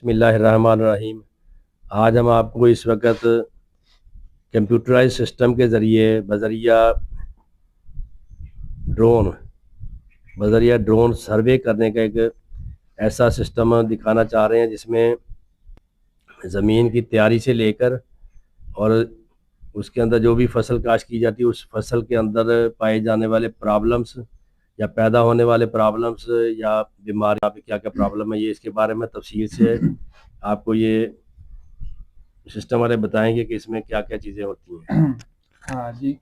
बिस्मिल्लाहिर्रहमानिर्रहीम। आज हम आपको इस वक्त कंप्यूटराइज सिस्टम के ज़रिए बजरिया ड्रोन सर्वे करने का एक ऐसा सिस्टम दिखाना चाह रहे हैं जिसमें ज़मीन की तैयारी से लेकर और उसके अंदर जो भी फसल काश्त की जाती है उस फसल के अंदर पाए जाने वाले प्रॉब्लम्स या पैदा होने वाले प्रॉब्लम्स या बीमारी पे क्या क्या प्रॉब्लम है, ये इसके बारे में तफसील से आपको ये सिस्टम वाले बताएंगे कि इसमें क्या क्या चीज़ें होती हैं। हाँ जी,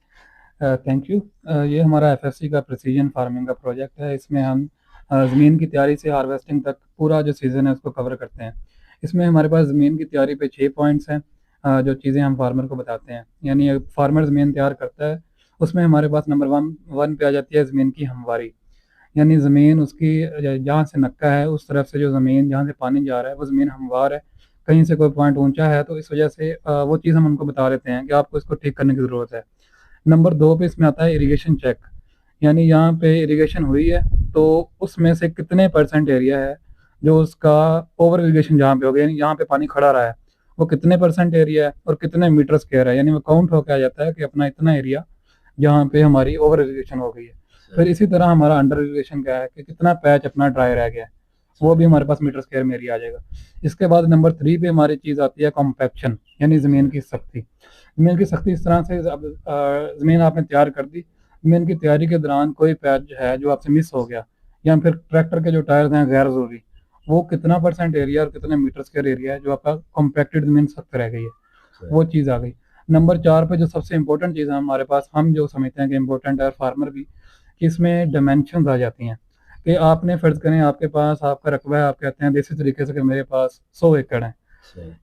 थैंक यू। ये हमारा एफएससी का प्रिसीजन फार्मिंग का प्रोजेक्ट है। इसमें हम ज़मीन की तैयारी से हार्वेस्टिंग तक पूरा जो सीज़न है उसको कवर करते हैं। इसमें हमारे पास ज़मीन की तैयारी पे 6 पॉइंट्स हैं, जो चीज़ें हम फार्मर को बताते हैं। यानी फार्मर ज़मीन तैयार करता है, उसमें हमारे पास नंबर वन पे आ जाती है ज़मीन की हमवारी। यानी ज़मीन उसकी जहाँ से नक्का है उस तरफ से जो ज़मीन जहाँ से पानी जा रहा है वो ज़मीन हमवार है, कहीं से कोई पॉइंट ऊंचा है, तो इस वजह से वो चीज़ हम उनको बता देते हैं कि आपको इसको ठीक करने की ज़रूरत है। नंबर 2 पे इसमें आता है इरिगेशन चेक। यानी यहाँ पे इरिगेशन हुई है तो उसमें से कितने परसेंट एरिया है जो उसका ओवर इरिगेशन जहाँ पे हो गया, यानी यहाँ पे पानी खड़ा रहा है, वो कितने परसेंट एरिया है और कितने मीटर स्क्वायर है। यानी वो काउंट होकर आ जाता है कि अपना इतना एरिया जहाँ पे हमारी ओवर इरिगेशन हो गई है। फिर इसी तरह हमारा अंडर इरिगेशन क्या है कि कितना पैच अपना ड्राई रह गया है, वो भी हमारे पास मीटर स्क्वायर में एरिया आ जाएगा। इसके बाद नंबर 3 पे हमारी चीज़ आती है कॉम्पैक्शन, यानी ज़मीन की सख्ती। ज़मीन की सख्ती इस तरह से, अब ज़मीन आपने तैयार कर दी, ज़मीन की तैयारी के दौरान कोई पैच जो है जो आपसे मिस हो गया, या फिर ट्रैक्टर के जो टायर्स हैं गैर ज़रूरी, वो कितना परसेंट एरिया और कितने मीटर स्क्वायर एरिया है जो आपका कॉम्पैक्टेड ज़मीन सख्त रह गई है, वो चीज़ आ गई। नंबर 4 पे जो सबसे इम्पोर्टेंट चीज़ है हमारे पास, हम जो समझते हैं कि इम्पोर्टेंट है फार्मर भी, कि इसमें डायमेंशंस आ जाती हैं। कि आपने फ़र्ज़ करें आपके पास आपका रकबा है, आप कहते हैं देसी तरीके से कि मेरे पास 100 एकड़ है।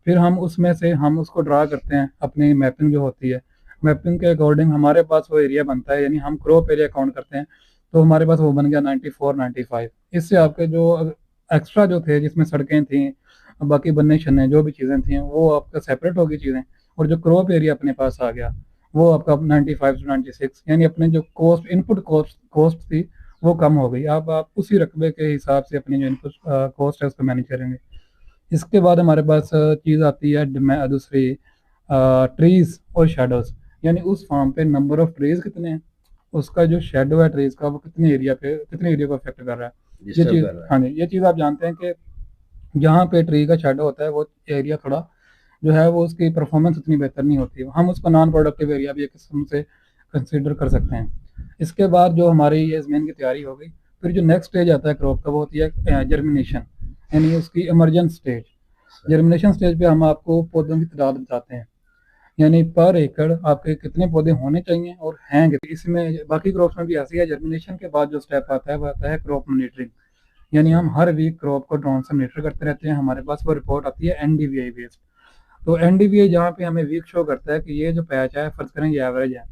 फिर हम उसमें से हम उसको ड्रा करते हैं, अपनी मैपिंग जो होती है, मैपिंग के अकॉर्डिंग हमारे पास वो एरिया बनता है, यानी हम क्रॉप एरिया काउंट करते हैं, तो हमारे पास वो बन गया 94 95। इससे आपके जो एक्स्ट्रा जो थे जिसमें सड़कें थी, बाकी बनने शन्ने जो भी चीज़ें थी वो आपका सेपरेट होगी चीज़ें, और जो क्रॉप एरिया अपने पास आ गया वो आपका 95 से 96, यानी अपने जो कॉस्ट इनपुट कॉस्ट थी वो कम हो गई। अब आप उसी रकबे के हिसाब से अपनी जो इनपुट कॉस्ट है उसको मैनेज करेंगे। इसके बाद हमारे पास चीज़ आती है दूसरी, ट्रीज़ और शेडोज़। यानी उस फार्म पे नंबर ऑफ ट्रीज़ कितने हैं, उसका जो शेडो है ट्रीज़ का वो कितने एरिया को अफेक्ट कर रहा है, ये चीज़। हाँ जी, ये चीज़ आप जानते हैं कि जहाँ पे ट्री का शेडो होता है वो एरिया थोड़ा जो है वो उसकी परफॉर्मेंस उतनी बेहतर नहीं होती है, हम उसको नॉन प्रोडक्टिव एरिया भी एक किस्म से कंसिडर कर सकते हैं। इसके बाद जो हमारी ये ज़मीन की तैयारी हो गई, फिर जो नेक्स्ट स्टेज आता है क्रॉप का वो होती है जर्मिनेशन, यानी उसकी इमरजेंस स्टेज। जर्मिनेशन स्टेज पे हम आपको पौधों की तादाद बताते हैं, यानी पर एकड़ आपके कितने पौधे होने चाहिए और हैं कितने। इसमें बाकी क्रॉप्स में भी ऐसी है। जर्मिनेशन के बाद जो स्टेप आता है वो आता है क्रॉप मॉनिटरिंग, यानी हम हर वीक क्रॉप को ड्रोन से मॉनिटर करते रहते हैं। हमारे पास वो रिपोर्ट आती है एनडीवीआई बेस्ड। तो एनडीवीआई जहाँ पे हमें वीक शो करता है कि ये जो पैच है फर्ज करें ये एवरेज है,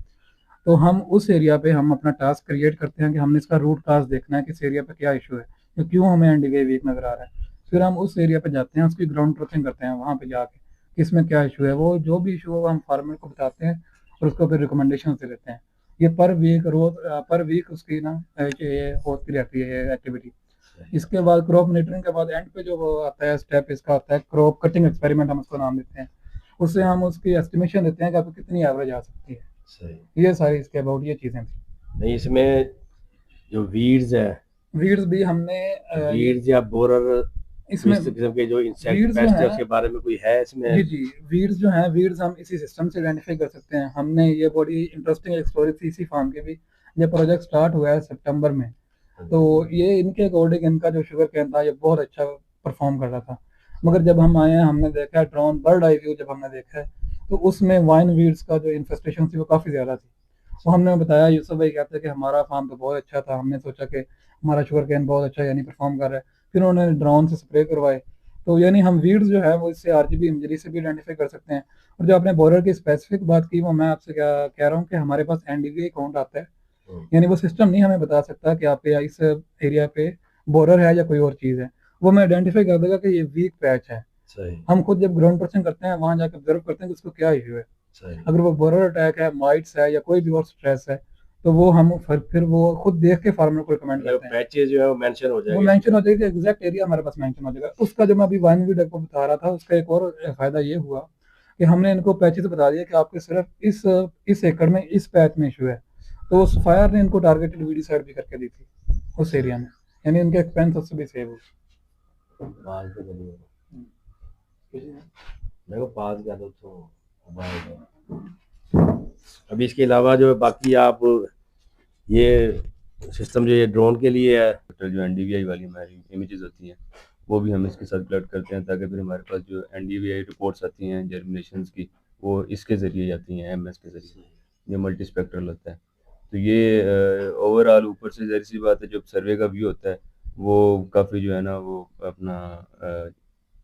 तो हम उस एरिया पे हम अपना टास्क क्रिएट करते हैं कि हमने इसका रूट काज देखना है कि इस एरिया पे क्या इशू है, तो क्यों हमें एनडीवीआई वीक नजर आ रहा है। फिर हम उस एरिया पे जाते हैं, उसकी ग्राउंड ट्रुथिंग करते हैं वहाँ पे जाके कि इसमें क्या इशू है, वो जो भी इशू है वो हम फार्मर को बताते हैं और उसको फिर रिकमेंडेशन दे देते हैं। ये पर वीक रोज पर वीक उसकी ना ये होती रहती है ये एक्टिविटी। इसके बाद क्रॉप मॉनिटरिंग के बाद एंड पे जो वो आता है स्टेप, इसका आता है क्रॉप कटिंग एक्सपेरिमेंट, हम उसको नाम देते हैं। उससे हम उसकी एस्टिमेशन देते हैं कि आपको कितनी एवरेज आ सकती है। सही, ये सारी इसके अबाउट ये चीज़ें थी। नहीं, इसमें जो वीड्स है, वीड्स भी हमने वीड्स या बोरर इसमें इस किस्म के जो इंसेक्ट वीड्स जो पेस्ट है है, उसके बारे में कोई है इसमें? जी जी, वीड्स जो हैं, वीड्स हम इसी सिस्टम से आइडेंटिफाई कर सकते हैं। हमने ये बड़ी इंटरेस्टिंग एक स्टोरी थी इसी फार्म की भी। ये प्रोजेक्ट स्टार्ट हुआ है सितंबर में, तो ये इनके अकॉर्डिंग इनका जो शुगर कैन था ये बहुत अच्छा परफॉर्म कर रहा था। मगर जब हम आए हैं हमने देखा है ड्रोन बर्ड आई व्यू जब हमने देखा है, तो उसमें वाइन वीड्स का जो इन्फेस्टेशन थी वो काफ़ी ज़्यादा थी। वो हमने बताया, यूसुफ भाई कहते हैं कि हमारा फार्म तो बहुत अच्छा था, हमने सोचा कि हमारा शुगर कैन बहुत अच्छा यानी परफॉर्म कर रहा है। फिर उन्होंने ड्रोन से स्प्रे करवाए, तो यानी हम वीड्स जो है वो इससे आरजीबी इमेजरी से भी आइडेंटिफाई कर सकते हैं। और जो आपने बोरर की स्पेसिफिक बात की, वो मैं आपसे क्या कह रहा हूँ कि हमारे पास एनडीवीआई काउंट आता है, यानी वो सिस्टम नहीं हमें बता सकता कि आपके इस एरिया पे बोरर है या कोई और चीज़ है, वो मैं आइडेंटिफाई कर देगा कि ये वीक पैच है। सही, हम खुद जब ग्राउंड पर्सन करते हैं वहाँ जाकर ऑब्जर्व करते हैं कि उसको क्या इशू है। सही, अगर वो बोरर अटैक है, माइट्स है या कोई भी और स्ट्रेस है, तो वो हम फिर वो खुद देख के फार्मर को रिकमेंड करते हैं। पैचेज जो है वो मेंशन हो वो जाएगा, मेंशन हो जाएगा, एग्जैक्ट एरिया हमारे पास मेंशन हो जाएगा। उसका जो मैं अभी वाइन वीड को बता रहा था, उसका एक और फायदा ये हुआ कि हमने इनको पैचेस बता दिया कि आपके सिर्फ इस एकड़ में इस पैच में इशू है, तो उस फायर ने इनको टारगेटेड वीडिसाइड भी करके दी थी उस एरिया में, यानी उनके एक्सपेंस उससे भी सेव हो। पास तो करिए, मेरे को पास कर दो तो अभी इसके अलावा जो बाकी आप ये सिस्टम जो ये ड्रोन के लिए है, जो NDVI वाली हमारी इमेजेस होती हैं वो भी हम इसके साथ कलेक्ट करते हैं, ताकि फिर हमारे पास जो NDVI रिपोर्ट्स आती हैं जर्मिनेशंस की, वो इसके ज़रिए आती हैं, MS के ज़रिए। ये मल्टी स्पेक्ट्रल होता है। तो ये ओवरऑल ऊपर से ज़ाहिर सी बात है, जब सर्वे का व्यू होता है वो काफ़ी जो है ना वो अपना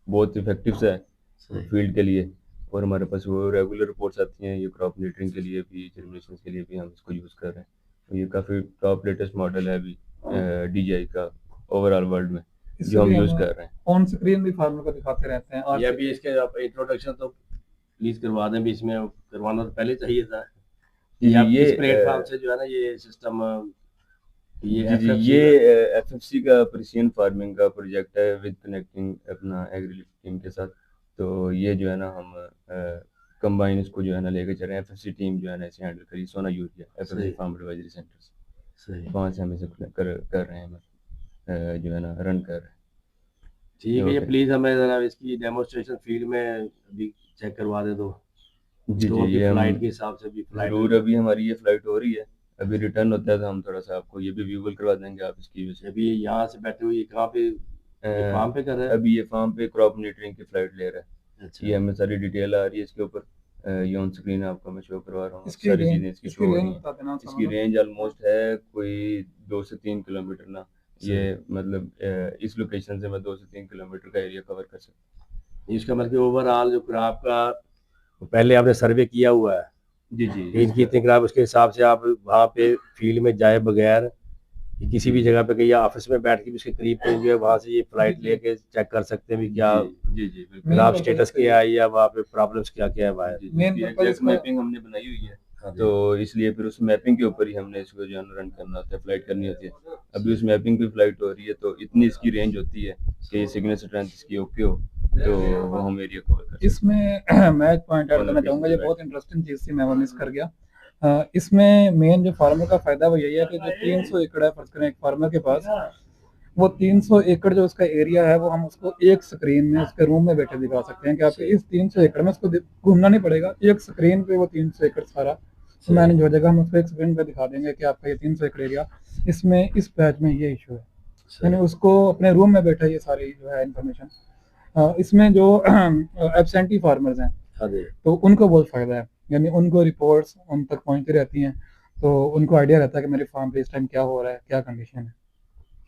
बहुत इफेक्टिव सा है फील्ड के लिए। और हमारे पास वो रेगुलर रिपोर्ट्स आती हैं, ये क्रॉप मॉनिटरिंग के लिए भी, जर्मिनेशन के लिए भी हम इसको यूज़ कर रहे हैं। तो ये काफ़ी टॉप लेटेस्ट मॉडल है अभी DJI का ओवरऑल वर्ल्ड में, जो हम यूज़ कर रहे हैं। ऑन स्क्रीन भी फार्मर को दिखाते रहते हैं। ये भी इसके आप इंट्रोडक्शन तो प्लीज करवा दें, बीच में करवाना तो पहले चाहिए था। ये इस प्लेटफॉर्म से जो है ना ये सिस्टम, ये FFC का प्रिसीजन फार्मिंग का प्रोजेक्ट है विद कनेक्टिंग अपना एग्रीलिफ टीम के साथ। तो ये जो है ना हम कंबाइन इसको जो है ना लेके चल रहे हैं। FFC टीम जो है ना इसे हैंडल करी, Sona urea FFC farm advisory centre से 5 हम इसे कर रहे हैं, जो है ना रन कर रहे हैं। ठीक है, ये प्लीज हमें जरा इसकी डेमोस्ट्रेशन फील्ड में अभी चेक करवा दे दो। जी ये फ्लाइट के हिसाब से भी फ्लाइट जरूर, अभी हमारी ये फ्लाइट हो रही है, अभी रिटर्न होता है तो हम थोड़ा सा आपको ये भी विजुअल करवा देंगे आप इसकी वजह से। अभी यहाँ से बैठे हुए कहाँ पे फार्म पे कर रहे हैं? अभी ये फार्म पे क्रॉप मॉनिटरिंग की फ्लाइट ले रहा है। अच्छा। ये हमें सारी डिटेल आ रही है इसके ऊपर, ये ऑन स्क्रीन आपको मैं शो करवा रहा हूँ। इसकी सारी चीजें इसकी शो हो रही बता देना। हैं। इसकी रेंज ऑलमोस्ट है कोई 2 से 3 किलोमीटर ना, ये मतलब इस लोकेशन से मैं 2 से 3 किलोमीटर का एरिया कवर कर सकता हूँ। इसका मतलब ओवरऑल जो क्रॉप का पहले आपने सर्वे किया हुआ है? जी इनकी इतनी क्रॉप, उसके हिसाब से आप वहाँ पे फील्ड में जाए बगैर किसी भी जगह पे कहीं ऑफिस में बैठ के भी उसके करीब पे जो है वहाँ से ये फ्लाइट लेके चेक कर सकते हैं भी क्या क्रॉप स्टेटस क्या है या वहाँ पे प्रॉब्लम्स क्या क्या है वहाँ। एग्जैक्ट मैपिंग हमने बनाई हुई है, तो इसलिए फिर उस मैपिंग के ऊपर ही हमने इसको जो है रन करना होता है, फ्लाइट करनी होती है। अभी उस मैपिंग पे फ्लाइट हो रही है, तो इतनी इसकी रेंज होती है कि ये सिग्नल स्ट्रेंथ इसकी ओके हो तो वो हम एरिया कवर कर। इसमें मैं एक पॉइंट ऐड करना चाहूँगा, ये बहुत इंटरेस्टिंग चीज़ थी, मैं वो मिस कर गया। इसमें मेन जो फार्मर का फायदा वो यही है कि जो 300 एकड़ है फर्स्ट करें एक फार्मर के पास, वो 300 एकड़ जो उसका एरिया है वो हम उसको एक स्क्रीन में उसके रूम में बैठे दिखा सकते हैं कि आपके इस 300 एकड़ में उसको घूमना नहीं पड़ेगा, एक स्क्रीन पे वो 300 एकड़ सारा मैनेज हो जाएगा। हम उसको एक स्क्रीन पे दिखा देंगे कि आपका ये 300 एकड़ एरिया, इसमें इस पैच में ये इशू है, यानी उसको अपने रूम में बैठा ये सारी जो है इन्फॉर्मेशन। इसमें जो एब्सेंटी फार्मर्स हैं तो उनको बहुत फ़ायदा है, यानी उनको रिपोर्ट्स उन तक पहुंचती रहती हैं, तो उनको आइडिया रहता है कि मेरे फार्म पे इस टाइम क्या हो रहा है, क्या कंडीशन है।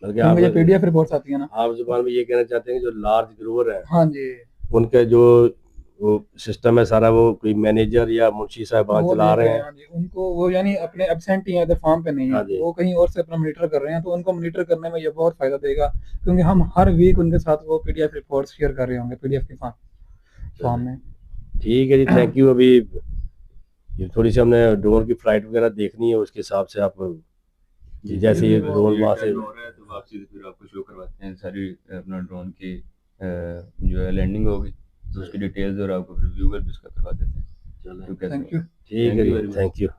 बल्कि आप ये PDF रिपोर्ट्स आती है ना, आप जुबान में ये कहना चाहते हैं कि जो लार्ज ग्रोवर है, हाँ जी, उनके जो वो सिस्टम है सारा वो कोई मैनेजर या मुंशी साहबान चला रहे हैं, उनको वो यानी अपने एब्सेंटी हैं, फार्म पे नहीं है, वो कहीं और से अपना मॉनिटर कर रहे हैं, तो उनको मॉनिटर करने में ये बहुत फायदा देगा, क्योंकि हम हर वीक उनके साथ वो PDF रिपोर्ट्स शेयर कर रहे होंगे PDF के फॉर्म में। ठीक है जी, थैंक यू। अभी ये थोड़ी सी हमने ड्रोन की फ्लाइट वगैरह देखनी है, उसके हिसाब से आप जैसे ये ड्रोन वहाँ से तो वापसी फिर आपको शो करवाते हैं सारी अपना ड्रोन की जो है लैंडिंग होगी, तो उसकी डिटेल्स और आपको रिव्यू भी उसका करवा देते हैं। चलो थैंक यू। ठीक है जी, थैंक यू।